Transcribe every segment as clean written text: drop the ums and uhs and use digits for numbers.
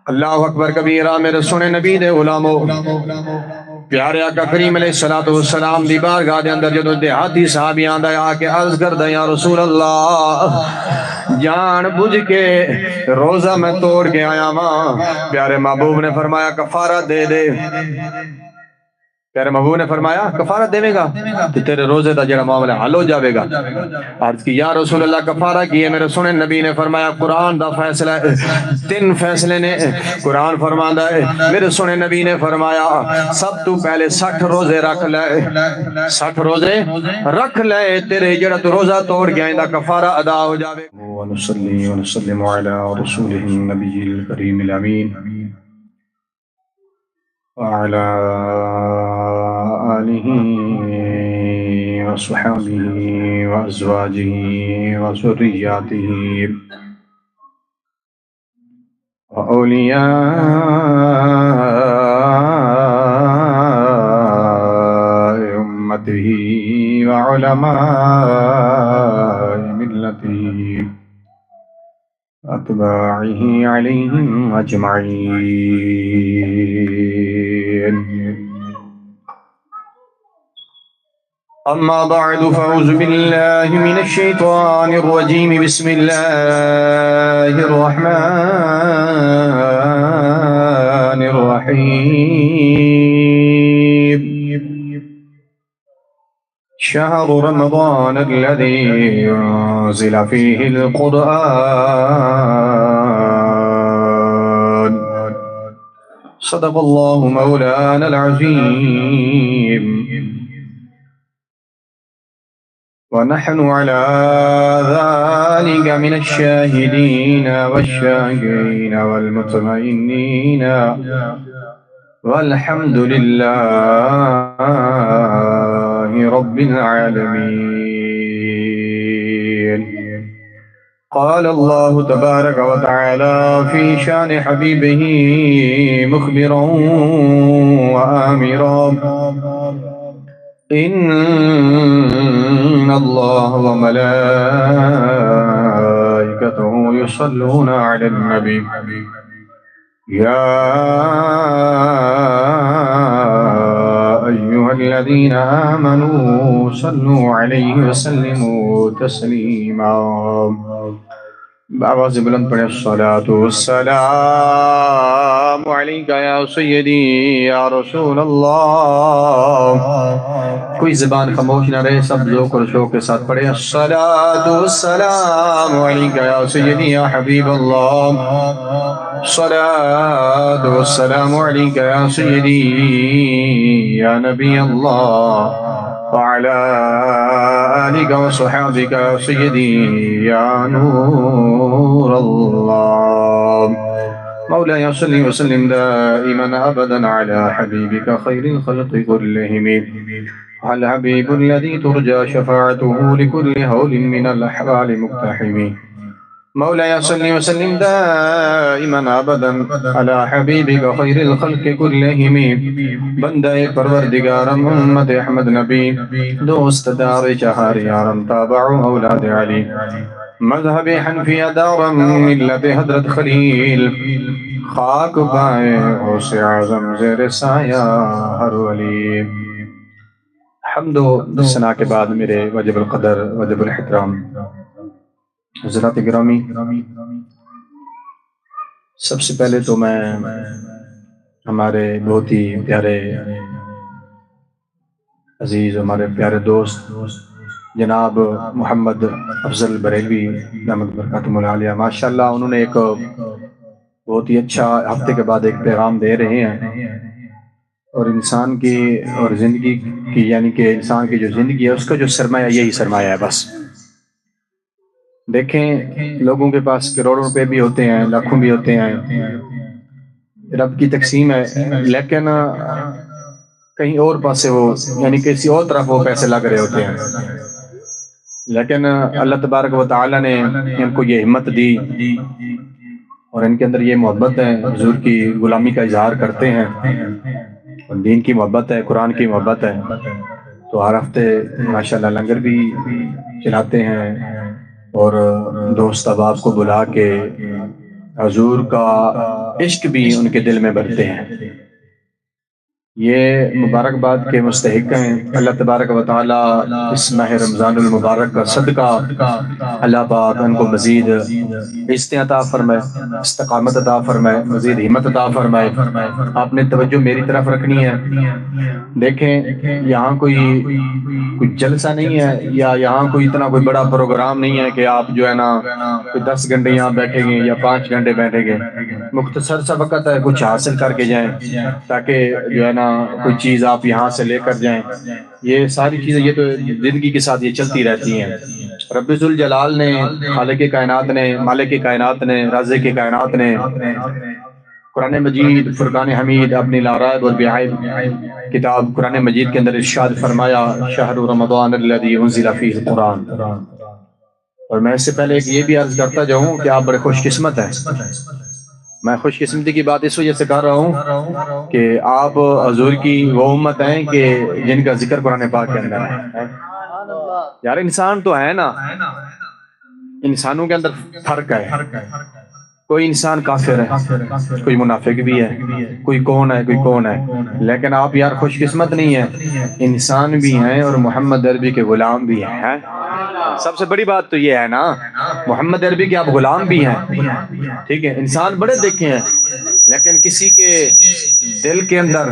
اللہ اکبر کبیرہ۔ میرے سونے نبی دے غلامو، پیارے آقا کریم علیہ السلام دی بارگاہ دے اندر جدو دیہاتی صحابی آندا آ کے عرض کردا یا رسول اللہ، جان بوجھ کے روزہ میں توڑ کے آیا ماں۔ پیارے محبوب نے فرمایا کفارہ دے دے۔ پیارے محبوب نے فرمایا کفارہ دے گا تو تیرے روزے دا جڑا معاملہ حل ہو جاوے گا۔ عرض کی یا رسول اللہ کفارہ کی ہے؟ میرے سنے نبی نے فرمایا قرآن دا فیصلہ ہے، 3 فیصلے نے قرآن فرماندا ہے۔ میرے سنے نبی نے فرمایا سب تو پہلے 60 روزے رکھ لے، 60 روزے رکھ لے، تیرے جڑا تو روزہ توڑ گیا اندا کفارہ ادا ہو جاوے۔ ونصلی ونسلم علی رسولہ النبی الکریم الامین وعلى آله وصحبه وأزواجه وذرياته وأولياء أمته وعلماء ملته أتباعه عليهم أجمعين. أما بعد فأعوذ بالله من الشيطان الرجيم. بسم الله الرحمن الرحيم. شهر رمضان الذي أنزل فيه القرآن. صدق الله مولانا العظيم. ونحن على ذلك من الشاهدين والشاكرين والمطمئنين والحمد لله رب العالمين. قال الله تبارك وتعالى في شان حبيبه مخبرا وآمرا إن الله وملائكته يصلون على النبي يا أيها الذين آمنوا صلوا عليه وسلموا تسليما. بآواز بلند پڑھیں الصلاة والسلام علیکہ یا سیدی یا رسول اللہ. کوئی زبان خاموش نہ رہے، سب ذوق اور شوق کے ساتھ پڑھیں الصلاة والسلام علیکہ یا سیدی یا حبیب اللہ. الصلاة والسلام علیکہ یا سیدی یا نبی اللہ وعلى آلك وصحابك سيدي يا نور الله. مولاي صل وسلم دائما أبدا على حبيبك خير الخلق كلهم، على الحبيب الذي ترجى شفاعته لكل هول من الأحوال مقتحم. مولاي صل وسلم دائما ابدا على حبيبك خير الخلق كلهم. بندہ پروردگار محمد احمد نبی، دوست دار چہار یارم تابع اولاد علی، مذہب حنفیہ دارم ملت حضرت خلیل، خاک پائے غوث اعظم زیر سایہ ہر ولی. حمد و ثنا کے بعد میرے واجب القدر واجب الاحترام حضرات گرامی، سب سے پہلے تو میں ہمارے بہت ہی پیارے عزیز، ہمارے پیارے دوست جناب محمد افضل بریلوی رحمت برکاتہ العالیہ، ماشاءاللہ انہوں نے ایک بہت ہی اچھا ہفتے کے بعد ایک پیغام دے رہے ہیں، اور انسان کی اور زندگی کی، یعنی کہ انسان کی جو زندگی ہے اس کا جو سرمایہ یہی سرمایہ ہے. بس دیکھیں لوگوں کے پاس کروڑوں روپے بھی ہوتے ہیں، لاکھوں بھی ہوتے ہیں، رب کی تقسیم ہے، لیکن کہیں اور پاسے وہ، یعنی کسی اور طرف وہ پیسے لگ رہے ہوتے ہیں. لیکن اللہ تبارک و تعالی نے ان کو یہ ہمت دی اور ان کے اندر یہ محبت ہے، حضور کی غلامی کا اظہار کرتے ہیں، اور دین کی محبت ہے، قرآن کی محبت ہے. تو ہر ہفتے ماشاءاللہ لنگر بھی چلاتے ہیں، اور دوست احباب کو بلا کے حضور کا عشق بھی ان کے دل میں بڑھتے ہیں۔ یہ مبارکباد کے مستحق ہیں۔ اللہ تبارک و تعالی اس ماہ رمضان المبارک کا صدقہ اللہ پاک ان کو مزید عزتیں عطا فرمائے، استقامت عطا فرمائے، مزید ہمت عطا فرمائے۔ آپ نے توجہ میری طرف رکھنی ہے۔ دیکھیں یہاں کوئی جلسہ نہیں ہے، یا یہاں کوئی اتنا کوئی بڑا پروگرام نہیں ہے کہ آپ جو ہے نا کوئی 10 گھنٹے یہاں بیٹھیں گے یا 5 گھنٹے بیٹھیں گے۔ مختصر سا وقت ہے، کچھ حاصل کر کے جائیں تاکہ جو ہے نا کوئی چیز آپ یہاں سے لے کر جائیں۔ یہ ساری چیزیں یہ تو زندگی کے ساتھ یہ چلتی رہتی ہیں۔ رب ذوالجلال نے، خالق کائنات نے، مالک کائنات نے، رازق کائنات نے قرآن مجید فرقان حمید اپنی لارائب اور بیعائب کتاب قرآن مجید کے اندر ارشاد فرمایا شہر رمضان الذی انزل فیہ القرآن۔ اور میں اس سے پہلے ایک یہ بھی عرض کرتا جاؤں کہ آپ بڑے خوش قسمت ہیں۔ میں خوش قسمتی کی بات اس وجہ سے کر رہا ہوں کہ آپ حضور کی وہ امت ہیں کہ جن کا ذکر قرآن پاک کے اندر ہے۔ یار انسان تو ہے نا، انسانوں کے اندر فرق ہے۔ کوئی انسان کافر ہے، کوئی منافق بھی ہے، کوئی کون ہے، لیکن آپ یار خوش قسمت نہیں ہیں، انسان بھی ہیں اور محمد عربی کے غلام بھی ہیں۔ سب سے بڑی بات تو یہ ہے نا، محمد عربی کے آپ غلام بھی ہیں، ٹھیک ہے۔ انسان بڑے دیکھے ہیں، لیکن کسی کے دل کے اندر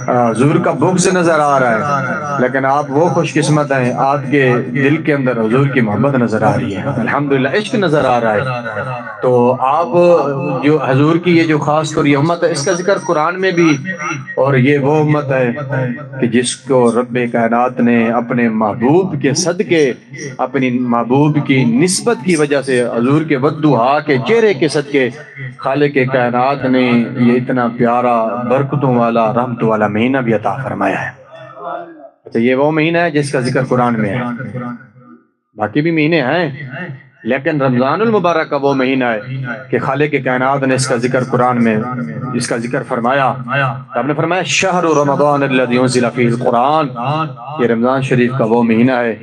حضور کا بغض نظر آ رہا ہے، لیکن آپ وہ خوش قسمت ہیں، آپ کے دل کے اندر حضور کی محبت نظر آ رہی ہے، الحمدللہ عشق نظر آ رہا ہے۔ تو آپ جو حضور کی یہ جو خاص طور یہ امت ہے، اس کا ذکر قرآن میں بھی، اور یہ وہ امت ہے کہ جس کو رب کائنات نے اپنے محبوب کے صدقے، اپنی محبوب کی نسبت کی وجہ سے، حضور کے ودوہا کے چہرے کے صدقے خالق کائنات نے یہ اتنا پیارا برکتوں والا رحمتوں والا مہینہ بھی عطا فرمایا ہے۔ اچھا یہ وہ مہینہ ہے جس کا ذکر قرآن میں ہے، باقی بھی مہینے ہیں، لیکن رمضان المبارک کا وہ مہینہ ہے کہ خالق کائنات نے اس کا ذکر قرآن میں اس کا ذکر فرمایا۔ آپ نے فرمایا شہر رمضان الذی انزل فیہ القرآن، یہ رمضان شریف کا وہ مہینہ ہے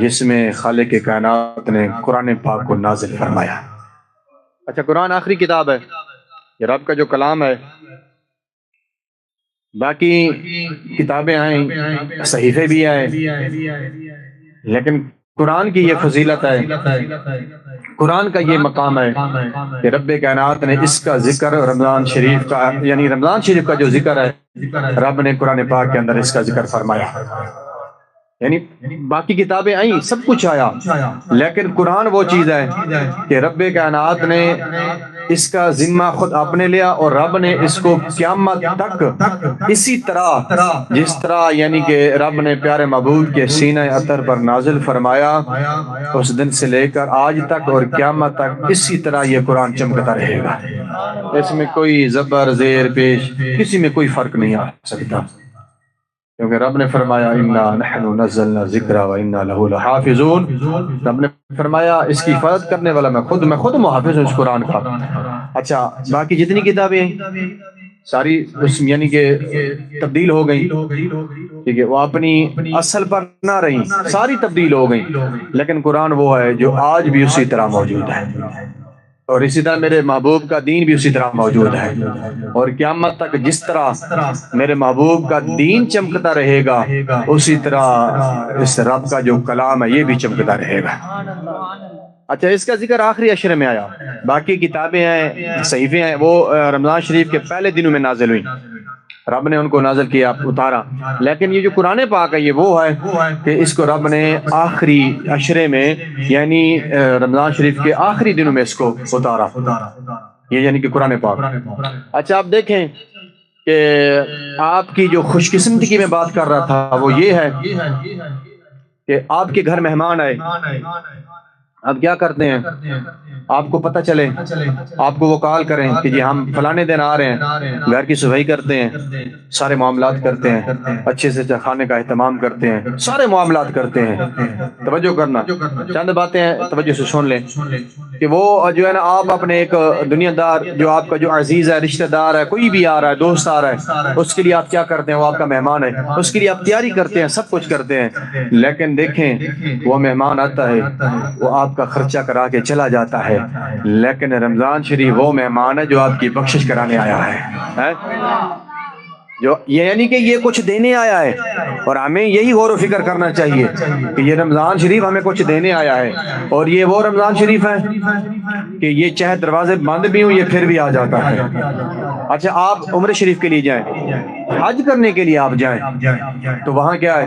جس میں خالق کائنات نے قرآن پاک کو نازل فرمایا۔ اچھا قرآن آخری کتاب ہے، یہ رب کا جو کلام ہے، باقی کتابیں آئیں، صحیفے بھی آئے، لیکن قرآن کی یہ فضیلت ہے، قرآن کا یہ مقام ہے کہ رب کائنات نے اس کا ذکر رمضان شریف کا، یعنی رمضان شریف کا جو ذکر ہے، رب نے قرآن پاک کے اندر اس کا ذکر فرمایا۔ یعنی باقی کتابیں آئیں، سب کچھ آیا، لیکن قرآن وہ چیز ہے کہ رب کائنات نے اس کا ذمہ خود اپنے لیا، اور رب نے اس کو قیامت تک اسی طرح جس طرح یعنی کہ رب نے پیارے محبوب کے سینہ اطہر پر نازل فرمایا، اس دن سے لے کر آج تک اور قیامت تک اسی طرح یہ قرآن چمکتا رہے گا۔ اس میں کوئی زبر زیر پیش کسی میں کوئی فرق نہیں آ سکتا، کیونکہ رب نے فرمایا اِنَّا نَحْنُ نَزَّلْنَا الذِّكْرَ وَإِنَّا لَهُ لَحَافِظُونَ، رب نے فرمایا اس کی حفاظت کرنے والا میں خود محافظ ہوں اس قرآن کا۔ اچھا باقی جتنی کتابیں ہیں ساری اس یعنی کہ تبدیل ہو گئیں، ٹھیک ہے، وہ اپنی اصل پر نہ رہیں، ساری تبدیل ہو گئیں، لیکن قرآن وہ ہے جو آج بھی اسی طرح موجود ہے، اور اسی طرح میرے محبوب کا دین بھی اسی طرح موجود ہے، اور قیامت تک جس طرح میرے محبوب کا دین چمکتا رہے گا، اسی طرح اس رب کا جو کلام ہے یہ بھی چمکتا رہے گا۔ اچھا اس کا ذکر آخری عشرے میں آیا، باقی کتابیں ہیں، صحیفے ہیں، وہ رمضان شریف کے پہلے دنوں میں نازل ہوئی، رب نے ان کو نازل کیا، اتارا، لیکن یہ جو قرآن پاک ہے یہ وہ ہے کہ اس کو رب نے آخری عشرے میں یعنی رمضان شریف کے آخری دنوں میں اس کو اتارا، یہ یعنی کہ قرآن پاک۔ اچھا آپ دیکھیں کہ آپ کی جو خوش قسمتی کی میں بات کر رہا تھا وہ یہ ہے کہ آپ کے گھر مہمان آئے، آپ کیا کرتے ہیں، آپ کو پتہ چلے، آپ کو وہ کال کریں کہ جی ہم فلانے دن آ رہے ہیں، گھر کی صفائی کرتے ہیں، سارے معاملات کرتے ہیں، اچھے سے کھانے کا اہتمام کرتے ہیں، سارے معاملات کرتے ہیں۔ توجہ کرنا، چند باتیں توجہ سے سن لیں کہ وہ جو ہے نا آپ اپنے ایک دنیا دار جو آپ کا جو عزیز ہے، رشتہ دار ہے، کوئی بھی آ رہا ہے، دوست آ رہا ہے، اس کے لیے آپ کیا کرتے ہیں؟ وہ آپ کا مہمان ہے، اس کے لیے آپ تیاری کرتے ہیں، سب کچھ کرتے ہیں، لیکن دیکھیں وہ مہمان آتا ہے، وہ آپ کا خرچہ کرا کے چلا جاتا ہے، لیکن رمضان شریف وہ مہمان ہے جو آپ کی بخشش کرانے آیا ہے، جو یعنی کہ یہ کچھ دینے آیا ہے، اور ہمیں یہی غور و فکر کرنا چاہیے کہ یہ رمضان شریف ہمیں کچھ دینے آیا ہے، اور یہ وہ رمضان شریف ہے کہ یہ چاہے دروازے بند بھی ہوں یہ پھر بھی آ جاتا ہے۔ اچھا آپ عمرہ شریف کے لیے جائیں، حج کرنے کے لیے آپ جائیں تو وہاں کیا ہے؟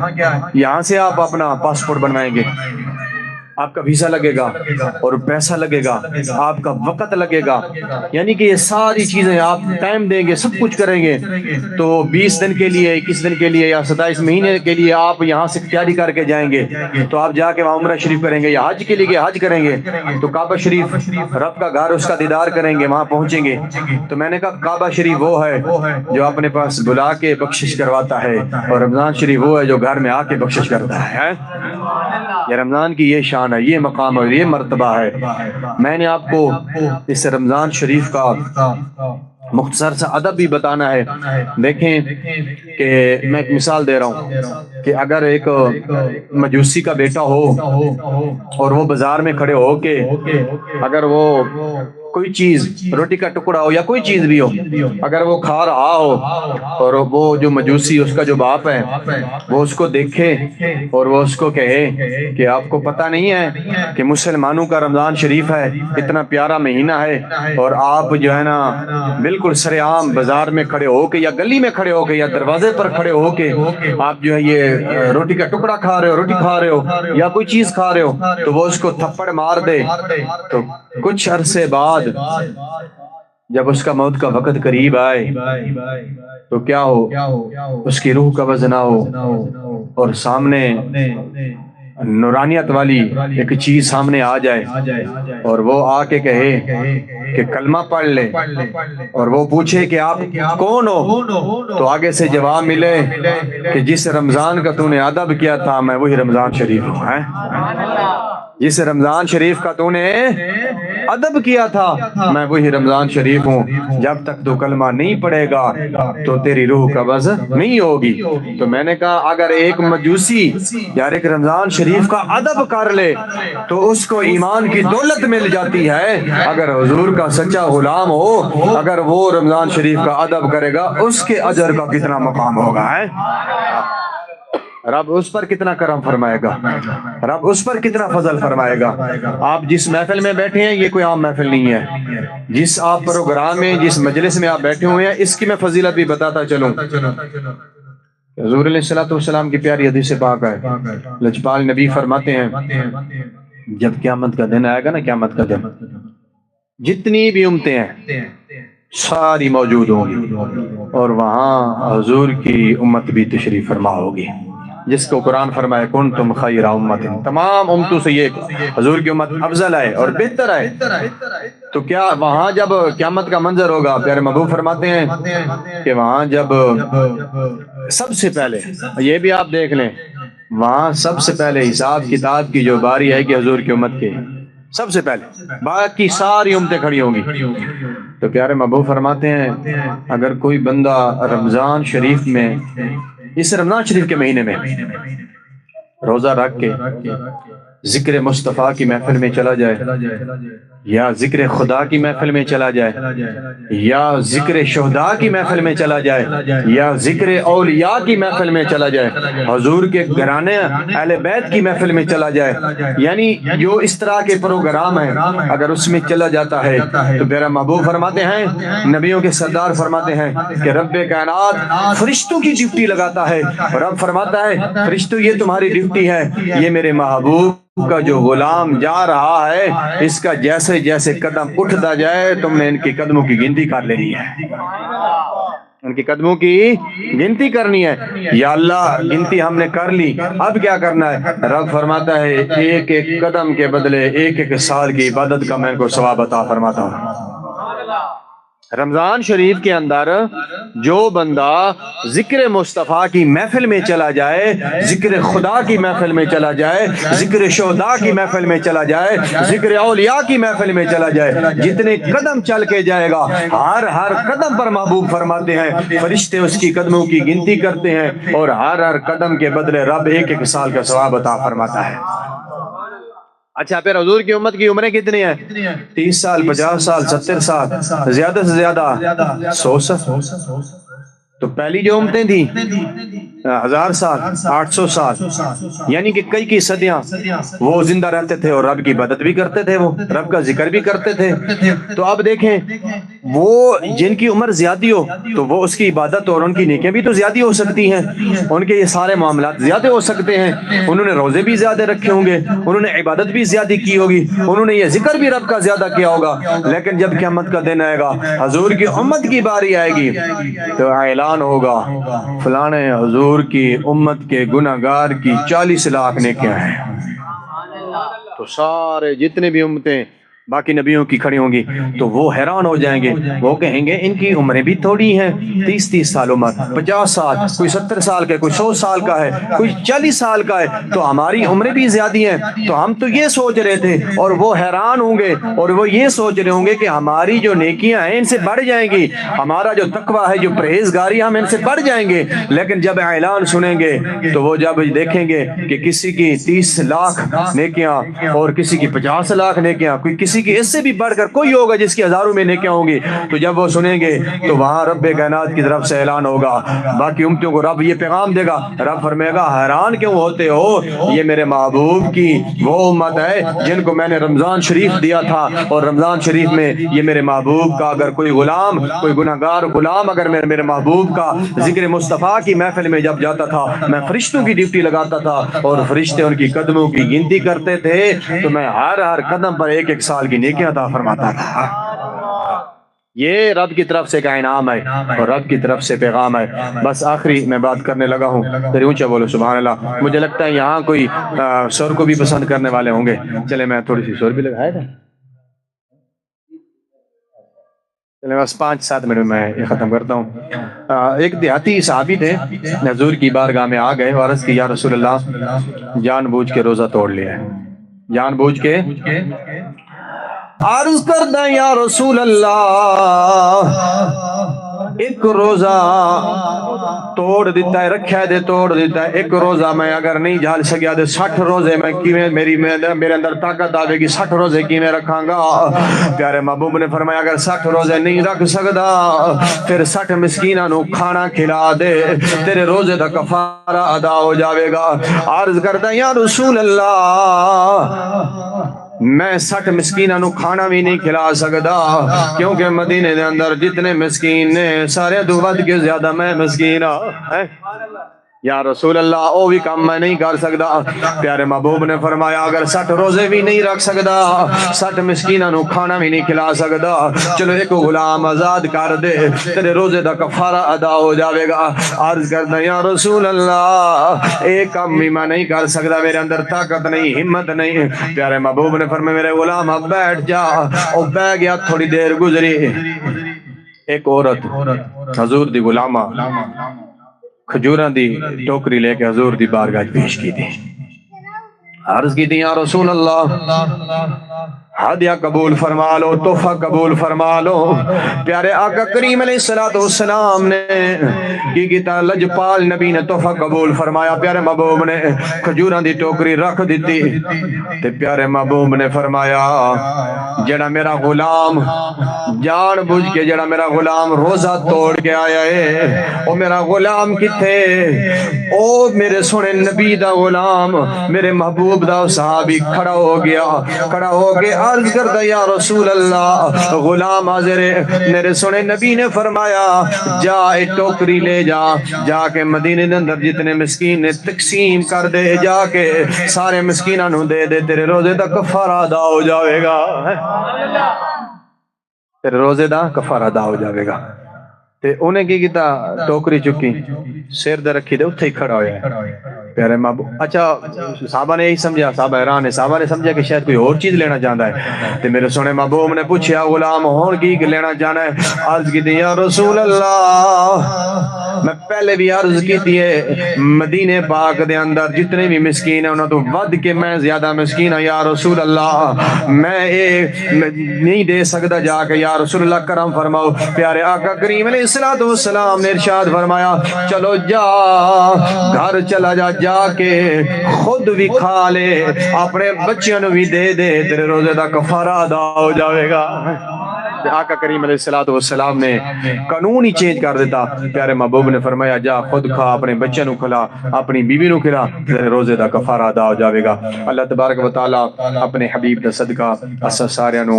یہاں سے آپ اپنا پاسپورٹ بنوائیں گے، آپ کا ویزا لگے گا اور پیسہ لگے گا، آپ کا وقت لگے گا، یعنی کہ یہ ساری چیزیں آپ ٹائم دیں گے، سب کچھ کریں گے، تو 20 دن کے لیے، 21 دن کے لیے یا 27 مہینے کے لیے آپ یہاں سے تیاری کر کے جائیں گے، تو آپ جا کے وہاں عمرہ شریف کریں گے، یا حج کے لیے حج کریں گے تو کعبہ شریف رب کا گھر، اس کا دیدار کریں گے، وہاں پہنچیں گے۔ تو میں نے کہا کعبہ شریف وہ ہے جو اپنے پاس بلا کے بخشش کرواتا ہے، اور رمضان شریف وہ ہے جو گھر میں آ کے بخشش کرتا ہے۔ یہ رمضان کی یہ شان ہے، یہ مقام ہے، یہ مرتبہ ہے۔ میں نے آپ کو اس رمضان شریف کا مختصر سا ادب بھی بتانا ہے۔ دیکھیں کہ میں ایک مثال دے رہا ہوں کہ اگر ایک مجوسی کا بیٹا ہو اور وہ بازار میں کھڑے ہو کے اگر وہ کوئی چیز، روٹی کا ٹکڑا ہو یا کوئی چیز بھی ہو، اگر وہ کھا رہا ہو اور وہ جو مجوسی، اس کا جو باپ ہے، وہ اس کو دیکھے اور وہ اس کو کہے کہ آپ کو پتہ نہیں ہے کہ مسلمانوں کا رمضان شریف ہے، اتنا پیارا مہینہ ہے، اور آپ جو ہے نا بالکل سر عام بازار میں کھڑے ہو کے یا گلی میں کھڑے ہو کے یا دروازے پر کھڑے ہو کے آپ جو ہے یہ روٹی کا ٹکڑا کھا رہے ہو، روٹی کھا رہے ہو یا کوئی چیز کھا رہے ہو، تو وہ اس کو تھپڑ مار دے، تو کچھ عرصے بعد جب اس کا موت کا وقت قریب آئے تو کیا ہو؟ اس کی روح قبض نہ ہو اور سامنے نورانیت والی ایک چیز سامنے آ جائے اور وہ آ کے کہے کہ کلمہ پڑھ لے، اور وہ پوچھے کہ آپ کون ہو، تو آگے سے جواب ملے کہ جس رمضان کا تو نے ادب کیا تھا میں وہی رمضان شریف ہوں۔ جس رمضان شریف کا تو نے ادب کیا تھا میں وہی رمضان شریف ہوں، جب تک تو کلمہ نہیں پڑھے گا تو تیری روح قبض نہیں ہوگی۔ تو میں نے کہا اگر ایک مجوسی یار ایک رمضان شریف کا ادب کر لے تو اس کو ایمان کی دولت مل جاتی ہے، اگر حضور کا سچا غلام ہو اگر وہ رمضان شریف کا ادب کرے گا اس کے اجر کا کتنا مقام ہوگا ہے، رب اس پر کتنا کرم فرمائے گا، رب اس پر کتنا فضل فرمائے گا۔ آپ جس محفل میں بیٹھے ہیں یہ کوئی عام محفل نہیں ہے، جس آپ پروگرام میں جس مجلس میں آپ بیٹھے ہوئے ہیں اس کی میں فضیلت بھی بتاتا چلوں۔ حضور علیہ السلام کی پیاری حدیث پاک ہے، لجپال نبی فرماتے ہیں جب قیامت کا دن آئے گا نا، قیامت کا دن جتنی بھی امتیں ہیں ساری موجود ہوں گی، اور وہاں حضور کی امت بھی تشریف فرما ہوگی، جس کو قرآن فرمائے کنتم خیر امت، تمام امتوں سے یہ حضور کی امت افضل ہے اور بہتر ہے۔ تو کیا وہاں جب قیامت کا منظر ہوگا، پیارے محبوب فرماتے ہیں کہ وہاں جب سب سے پہلے یہ بھی آپ دیکھ لیں، وہاں سب سے پہلے حساب کتاب کی جو باری ہے کہ حضور کی امت کے سب سے پہلے، باقی ساری امتیں کھڑی ہوں گی۔ تو پیارے محبوب فرماتے ہیں اگر کوئی بندہ رمضان شریف میں، اس رمضان شریف کے مہینے میں روزہ رکھ کے ذکر مصطفیٰ کی محفل میں چلا جائے، یا ذکر خدا کی محفل میں چلا جائے، یا ذکر شہداء کی محفل میں چلا جائے، یا ذکر اولیاء کی محفل میں چلا جائے، حضور کے گھرانے اہل بیت کی محفل میں چلا جائے، یعنی جو اس طرح کے پروگرام ہیں اگر اس میں چلا جاتا ہے تو میرا محبوب فرماتے ہیں، نبیوں کے سردار فرماتے ہیں کہ رب کائنات فرشتوں کی ڈیوٹی لگاتا ہے، رب فرماتا ہے فرشتوں یہ تمہاری ڈیوٹی ہے، یہ میرے محبوب کا جو غلام جا رہا ہے اس کا جیسے جیسے قدم اٹھتا جائے تم نے ان کی قدموں کی گنتی کر لینی ہے، ان کی قدموں کی گنتی کرنی ہے۔ یا اللہ گنتی ہم نے کر لی، اب کیا کرنا ہے؟ رب فرماتا ہے ایک ایک قدم کے بدلے ایک ایک سال کی عبادت کا میں ان کو ثواب عطا فرماتا ہوں۔ رمضان شریف کے اندر جو بندہ ذکر مصطفیٰ کی محفل میں چلا جائے، ذکر خدا کی محفل میں چلا جائے، ذکر شہداء کی محفل میں چلا جائے، ذکر اولیاء کی محفل میں چلا جائے، جتنے قدم چل کے جائے گا ہر قدم پر محبوب فرماتے ہیں فرشتے اس کی قدموں کی گنتی کرتے ہیں، اور ہر قدم کے بدلے رب ایک ایک سال کا ثواب عطا فرماتا ہے۔ اچھا پھر حضور کی امت کی عمریں کتنی ہیں؟ 30 سال، 50 سال، 70 سال، زیادہ سے زیادہ 100 سال۔ تو پہلی جو امتیں تھیں 1000 سال، 800 سال، یعنی کہ کئی صدیاں وہ زندہ رہتے تھے اور رب کی عبادت بھی کرتے تھے، وہ رب کا ذکر بھی کرتے تھے۔ تو اب دیکھیں وہ جن کی عمر زیادہ ہو تو وہ اس کی عبادت اور ان کی نیکیاں بھی تو زیادہ ہو سکتی ہیں، ان کے یہ سارے معاملات زیادہ ہو سکتے ہیں، انہوں نے روزے بھی زیادہ رکھے ہوں گے، انہوں نے عبادت بھی زیادہ کی ہوگی، انہوں نے یہ ذکر بھی رب کا زیادہ کیا ہوگا، لیکن جب قیامت کا دن آئے گا، حضور کی امت کی باری آئے گی تو اعلان ہوگا فلانے حضور کی امت کے گناہگار کی 40 لاکھ نیکیاں ہیں۔ تو سارے جتنے بھی امتیں باقی نبیوں کی کھڑی ہوں گی تو وہ حیران ہو جائیں گے، وہ کہیں گے ان کی عمریں بھی تھوڑی ہیں، 30 سال عمر، 50 سال، کوئی 70 سال کا ہے، کوئی 100 سال کا ہے، کوئی 40 سال کا ہے، تو ہماری عمریں بھی زیادہ ہیں۔ تو ہم تو یہ سوچ رہے تھے، اور وہ حیران ہوں گے اور وہ یہ سوچ رہے ہوں گے کہ ہماری جو نیکیاں ہیں ان سے بڑھ جائیں گی، ہمارا جو تقویٰ ہے، جو پرہیزگاری ہم ان سے بڑھ جائیں گے۔ لیکن جب اعلان سنیں گے تو وہ جب دیکھیں گے کہ کسی کی 30 لاکھ نیکیاں اور کسی کی 50 لاکھ نیکیاں، کوئی کسی کی اس سے بھی بڑھ کر کوئی ہوگا جس کی ہزاروں میں نیکیاں ہوں گی، تو جب وہ سنیں گے تو وہاں رب کائنات کی طرف سے اعلان ہوگا، باقی امتوں کو رب یہ پیغام دے گا، رب فرمائے گا حیران کیوں ہوتے ہو، یہ میرے محبوب کی وہ امت ہے جن کو میں نے رمضان شریف دیا تھا، اور رمضان شریف میں یہ میرے محبوب کا اگر کوئی غلام، کوئی گناہگار غلام اگر میرے محبوب کا ذکر مصطفیٰ کی محفل میں جب جاتا تھا، میں فرشتوں کی ڈیوٹی لگاتا تھا اور فرشتے ان کی قدموں کی گنتی کرتے تھے، تو میں ہر قدم پر ایک ایک سال کی نیکیاں عطا فرماتا تھا۔ یہ رب کی طرف سے کا انعام ہے اور رب کی طرف سے پیغام ہے۔ بس آخری میں بات کرنے لگا ہوں، ذرا اونچا بولو سبحان اللہ۔ مجھے لگتا ہے یہاں کوئی سور کو بھی پسند کرنے والے ہوں گے، چلے میں تھوڑی سی سور بھی لگایا تھا، چلے بس 5-7 منٹ میں یہ ختم کرتا ہوں۔ ایک دیہاتی صحابی تھے، حضور کی بارگاہ میں آ گئے اور عرض کی یا رسول اللہ جان بوجھ کے روزہ توڑ لیا ہے، جان بوجھ کے عرض کردہ یا رسول اللہ ایک روزہ توڑ دیتا ہے، رکھا دے توڑ دیتا ہے، ایک روزہ میں اگر نہیں جھال سکیا دے 60 روزے میں کیویں میرے اندر طاقت آوے گی، 60 روزے کیویں رکھاں گا؟ پیارے محبوب نے فرمایا اگر 60 روزے نہیں رکھ سکدا پھر 60 مسکیناں نو کھانا کھلا دے، تیرے روزے دا کفارہ ادا ہو جاوے گا۔ عرض کرتا یا رسول اللہ میں 60 مسکیناں نو کھانا بھی نہیں کھلا سکدا، کیونکہ مدینے دے اندر جتنے مسکین نے سارے تو ود کے زیادہ میں مسکین ہاں۔ یا رسول اللہ او بھی کام میں نہیں کر سکدا۔ پیارے محبوب نے فرمایا اگر 60 روزے بھی نہیں رکھ سکدا، 60 مسکیناں نو کھانا بھی نہیں کھلا سکدا، چلو ایک غلام آزاد کر دے، تیرے روزے دا کفارہ ادا ہو جاوے گا۔ عرض کردا یا رسول اللہ ایک کام بھی میں نہیں کر سکدا، میرے اندر طاقت نہیں، ہمت نہیں۔ پیارے محبوب نے فرمایا میرے غلام اب بیٹھ جا۔ او بیٹھ گیا، تھوڑی دیر گزری، ایک عورت حضور دی غلامہ کھجوراں دی ٹوکری لے کے حضور دی بارگاہ پیش کی تھی۔ عرض کی تھی یا رسول اللہ ہدیہ قبول فرما لو، تحفہ قبول فرما لو۔ پیارے آقا کریم علیہ السلام نے کی کیتا، لجپال نبی نے تحفہ قبول فرمایا۔ پیارے محبوب نے کھجوراں دی ٹوکری رکھ دیتی تے پیارے محبوب نے فرمایا جڑا میرا غلام جان بوجھ کے جڑا میرا غلام روزہ توڑ کے آیا ہے او میرا غلام کتھے؟ او میرے سونے نبی دا غلام، میرے محبوب دا صحابی کھڑا ہو گیا، کھڑا ہو کے عرض کرتا یا رسول اللہ غلام حاضر ہے۔ میرے سونے نبی نے فرمایا جا اے ٹوکری لے جا، جا کے مدینے دے اندر جتنے مسکین نے تقسیم کر دے، جا کے سارے مسکیناں نو دے دے، تیرے روزے دا کفارہ ادا ہو جاوے گا، تیرے روزے دا کفارہ ادا ہو جاوے گا۔ تے انہیں کی کیتا ٹوکری چکی سیر دے رکھی دے اتھے ہی کھڑا ہویا ہے۔ پیارے محبوب اچھا صحابہ نے یہی سمجھا، صحابہ حیران ہے، صحابہ نے سمجھا کہ شاید کوئی اور چیز لینا چاہتا ہے، تو میرے سونے محبوب نے پوچھا غلام ہون کی لینا چاہنا ہے؟ عرض کی تھی یا رسول اللہ، میں پہلے بھی عرض کی تھی مدینے پاک دے اندر جتنے بھی مسکین ہیں انہوں تو ود کے میں زیادہ مسکین ہوں یا رسول اللہ، میں نہیں دے سکتا، جا کے یا رسول اللہ کرم فرماؤ۔ پیارے آقا کریم علیہ السلام نے ارشاد فرمایا چلو جا گھر چلا جا، جا کے خود بھی کھا لے، اپنے بچیاں نو بھی دے دے، تیرے روزے دا کفارہ ادا ہو جاوے گا۔ آقا کریم علیہ السلام نے قانون ہی چینج کر دیتا۔ پیارے محبوب نے فرمایا جا خود کھا، اپنے بچے نو کھلا، اپنی بیوی نو کھلا، تیرے روزے دا کفارہ ادا ہو جاوے گا۔ اللہ تبارک و تعالی اپنے حبیب دا صدقہ اسا سارے نو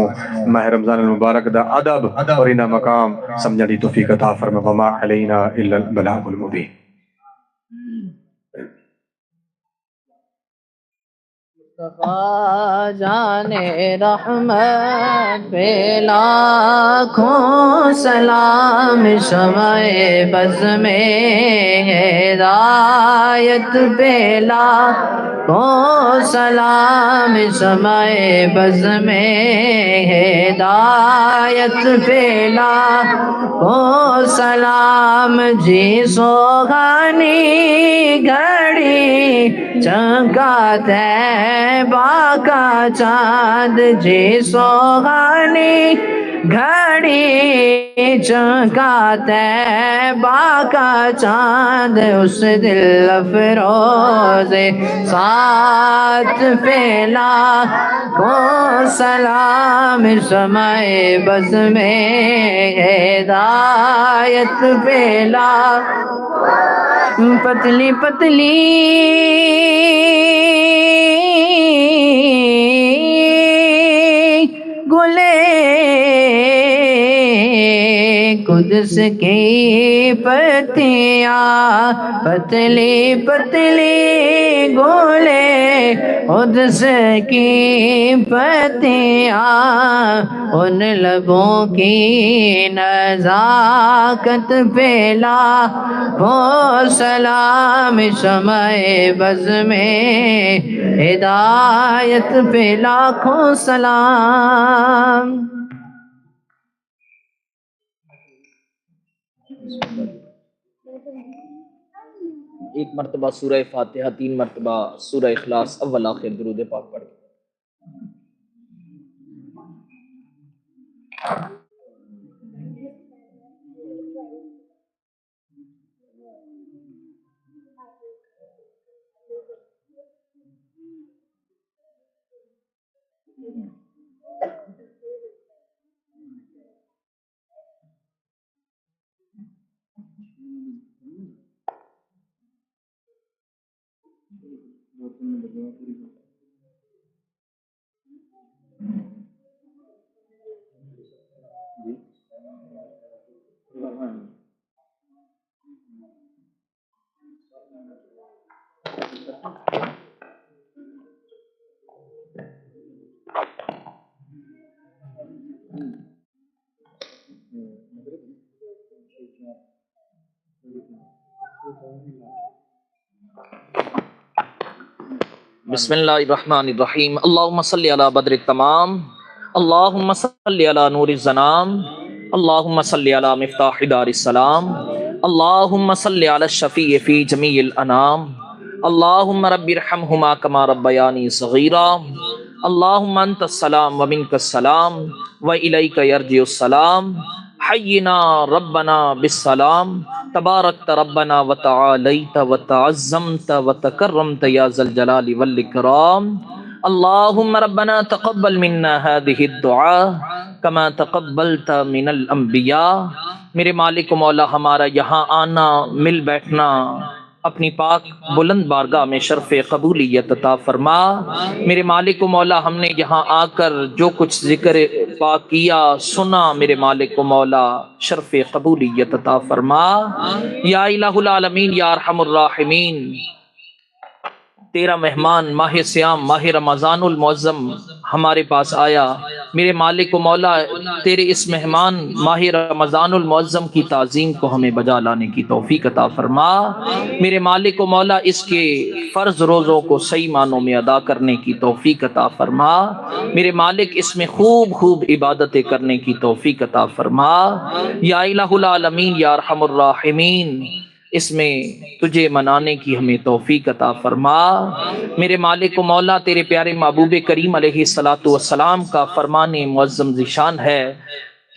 ماہ رمضان المبارک دا ادب اور انہا مقام سمجھنے دی توفیق عطا فرما۔ وما علینا الا البلاغ المبین۔ مصطفیٰ جان رحمت پہ لاکھوں سلام، شمع بز میں ہدایت پہ لاکھوں سلام، شمع بز میں ہدایت پہ لاکھوں سلام، جی سوہانی گھڑی چمکا طیبہ کا چاند، جی سوہانی گھڑی چمکا طیبہ کا چاند، اس دل افروز ساتھ پہ لاکھوں سلام، شمع بز میں ہدایت پہ لاکھوں پتلی پتلی گلے قدس کی پتیاں، پتلی پتلی گلے قدس کی پتیاں، ان لبوں کی نزاکت پہ لاکھوں سلام، شمع بز میں ہدایت پہ لاکھوں سلام۔ ایک مرتبہ سورہ فاتحہ، 3 مرتبہ سورہ اخلاص اول آخر درود پاک پڑھ۔ بسم اللہ الرحمن الرحیم۔ اللہم صلی علی بدر التمام، اللہم صلی علی نور الظلام، اللہم صلی علی مفتاح دار السلام، اللہم صلی علی الشفیع فی جمیع الانام، اللہم رب ارحمہما کما ربیانی صغیرا، اللہم انت السلام ومنک السلام والیک یرجع السلام، حینا ربنا بالسلام، تبارکت ربنا وتعالیت وتعظمت وتکرمت یا ذا الجلال والاکرام، اللہم ربنا تقبل منا هذه الدعاء کما تقبلت من الانبیاء۔ میرے مالک و مولا، ہمارا یہاں آنا، مل بیٹھنا اپنی پاک بلند بارگاہ میں شرف قبولیت عطا فرما۔ میرے مالک و مولا، ہم نے یہاں آ کر جو کچھ ذکر پاک کیا سنا، میرے مالک و مولا شرف قبولیت عطا فرما۔ یا الہ العالمین، یا ارحم الراحمین، تیرا مہمان ماہ سیام، ماہ رمضان المعظم ہمارے پاس آیا، میرے مالک و مولا تیرے اس مہمان ماہ رمضان المعظم کی تعظیم کو ہمیں بجا لانے کی توفیق عطا فرما۔ میرے مالک و مولا اس کے فرض روزوں کو صحیح معنوں میں ادا کرنے کی توفیق عطا فرما۔ میرے مالک اس میں خوب خوب عبادتیں کرنے کی توفیق عطا فرما۔ یا الہ العالمین یا ارحم الراحمین، اس میں تجھے منانے کی ہمیں توفیق عطا فرما۔ میرے مالک و مولا تیرے پیارے محبوب کریم علیہ الصلاۃ والسلام کا فرمان معظم ذیشان ہے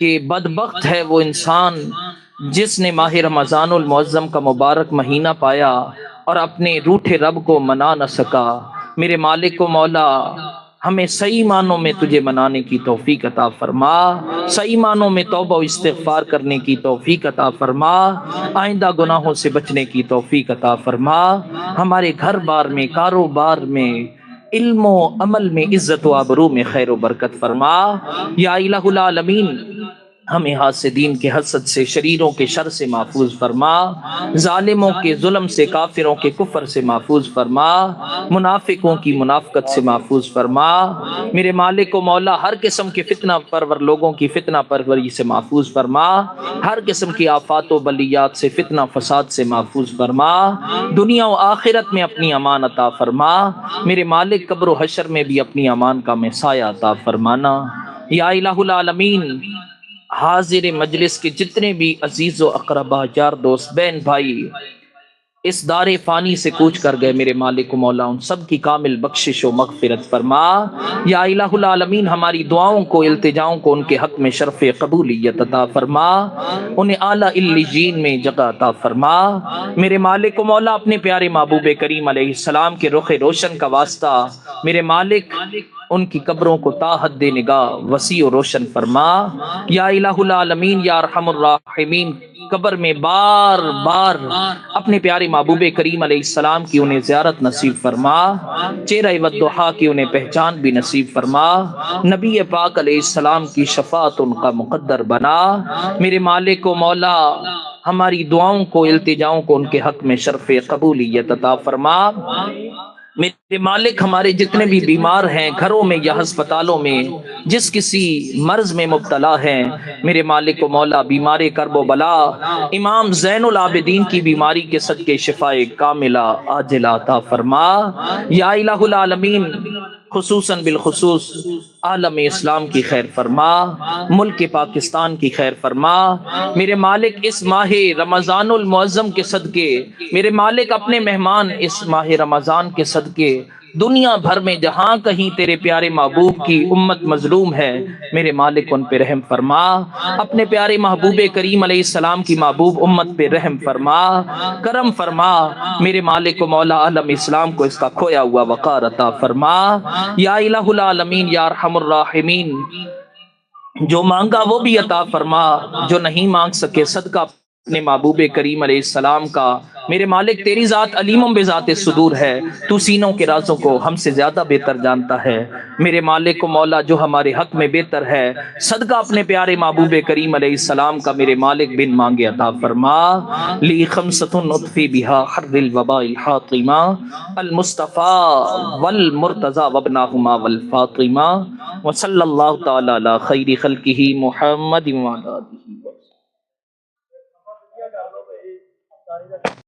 کہ بدبخت ہے وہ انسان جس نے ماہ رمضان المعظم کا مبارک مہینہ پایا اور اپنے روٹھے رب کو منا نہ سکا۔ میرے مالک و مولا ہمیں صحیح معنوں میں تجھے منانے کی توفیق عطا فرما، صحیح معنوں میں توبہ و استغفار کرنے کی توفیق عطا فرما، آئندہ گناہوں سے بچنے کی توفیق عطا فرما، ہمارے گھر بار میں، کاروبار میں، علم و عمل میں، عزت و آبرو میں خیر و برکت فرما۔ یا الہ العالمین ہمیں حاسدین کے حسد سے، شریروں کے شر سے محفوظ فرما، ظالموں کے ظلم سے، کافروں کے کفر سے محفوظ فرما، منافقوں کی منافقت سے محفوظ فرما۔ میرے مالک و مولا ہر قسم کے فتنہ پرور لوگوں کی فتنہ پروری سے محفوظ فرما، ہر قسم کی آفات و بلیات سے، فتنہ فساد سے محفوظ فرما، دنیا و آخرت میں اپنی امان عطا فرما۔ میرے مالک قبر و حشر میں بھی اپنی امان کا میں سایہ عطا فرمانا۔ یا الہ العالمین حاضر مجلس کے جتنے بھی عزیز و اقربا، یار دوست، بہن بھائی اس دار فانی سے کوچ کر گئے، میرے مالک و مولا ان سب کی کامل بخشش و مغفرت فرما۔ یا الہ العالمین ہماری دعاؤں کو، التجاؤں کو ان کے حق میں شرف قبولیت عطا فرما، انہیں اعلیٰ علیین میں جگہ عطا فرما۔ میرے مالک و مولا اپنے پیارے محبوب کریم علیہ السلام کے رخ روشن کا واسطہ میرے مالک ان کی قبروں کو تا حد نگاہ وسیع و روشن فرما۔ یا الہ العالمین یا ارحم الراحمین قبر میں بار بار اپنے پیارے محبوب کریم علیہ السلام کی انہیں زیارت نصیب فرما، چہرہ والضحیٰ کی انہیں پہچان بھی نصیب فرما، نبی پاک علیہ السلام کی شفاعت ان کا مقدر بنا۔ میرے مالک و مولا ہماری دعاؤں کو، التجاؤں کو ان کے حق میں شرف قبولیت عطا فرما۔ میرے مالک ہمارے جتنے بھی بیمار ہیں گھروں میں یا ہسپتالوں میں، جس کسی مرض میں مبتلا ہیں، میرے مالک و مولا بیمار کرب و بلا امام زین العابدین کی بیماری کے صدقے شفاء کاملہ عاجلہ عطا فرما۔ یا الہ العالمین خصوصاً بالخصوص عالم اسلام کی خیر فرما، ملک پاکستان کی خیر فرما۔ میرے مالک اس ماہ رمضان المعظم کے صدقے، میرے مالک اپنے مہمان اس ماہ رمضان کے صدقے دنیا بھر میں جہاں کہیں تیرے پیارے محبوب کی امت مظلوم ہے، میرے مالک ان پہ رحم فرما، اپنے پیارے محبوب کریم علیہ السلام کی محبوب امت پہ رحم فرما، کرم فرما۔ میرے مالک و مولا عالم اسلام کو اس کا کھویا ہوا وقار عطا فرما۔ یا الہ العالمین یا ارحم الراحمین جو مانگا وہ بھی عطا فرما، جو نہیں مانگ سکے صدقہ اپنے محبوب کریم علیہ السلام کا، میرے مالک تیری ذات علیم بذات صدور ہے، تو سینوں کے رازوں کو ہم سے زیادہ بہتر جانتا ہے۔ میرے مالک و مولا جو ہمارے حق میں بہتر ہے، صدقہ اپنے پیارے محبوب کریم علیہ السلام کا میرے مالک بن مانگے عطا فرما۔ لی خمسۃ نطفی بہا حر الوباء الحاطمہ المصطفیٰ والمرتضی وابناہما والفاطمہ وصلی اللہ تعالی علی خیر خلقہ محمد وعلی آلہ